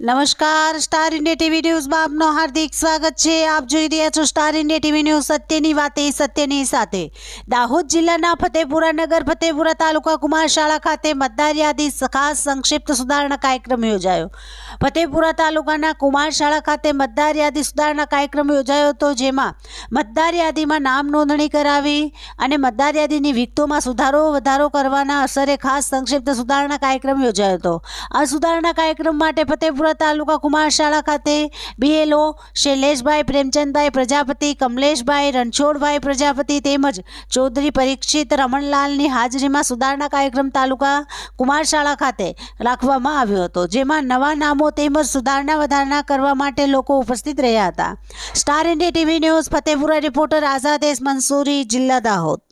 નમસ્કાર, star India TV ન્યૂઝમાં આપનું હાર્દિક સ્વાગત છે। આપ જોઈ રહ્યા છો સ્ટાર ઇન્ડિયા ટીવી ન્યૂઝ, સત્યની વાતે સત્યની સાથે। દાહોદ જિલ્લાના ફતેપુરા નગર ફતેપુરા તાલુકા કુમારશાળા ખાતે મતદાર યાદી ખાસ સંક્ષિપ્ત સુધારણા કાર્યક્રમ યોજાયો। ફતેપુરા તાલુકાના કુમારશાળા ખાતે મતદાર યાદી સુધારણા કાર્યક્રમ યોજાયો હતો, જેમાં મતદાર યાદીમાં નામ નોંધણી કરાવી અને મતદાર યાદીની વિગતોમાં સુધારો વધારો કરવાના અસરે ખાસ સંક્ષિપ્ત સુધારણા કાર્યક્રમ યોજાયો હતો। આ સુધારણા કાર્યક્રમ માટે ફતેપુરા તાલુકા કુમારશાળા ખાતે BLO શૈલેષભાઈ પ્રેમચંદભાઈ પ્રજાપતિ, કમલેશભાઈ રણછોડભાઈ પ્રજાપતિ તેમજ ચૌધરી પરીક્ષિત રમણલાલની હાજરીમાં સુધારણા કાર્યક્રમ તાલુકા કુમારશાળા ખાતે રાખવામાં આવ્યો હતો, જેમાં નવા નામો તેમજ સુધારણા વધારણા કરવા માટે લોકો ઉપસ્થિત રહ્યા હતા। Star India TV news Fatepura reporter Azad S Mansuri, જિલ્લા દાહોદ।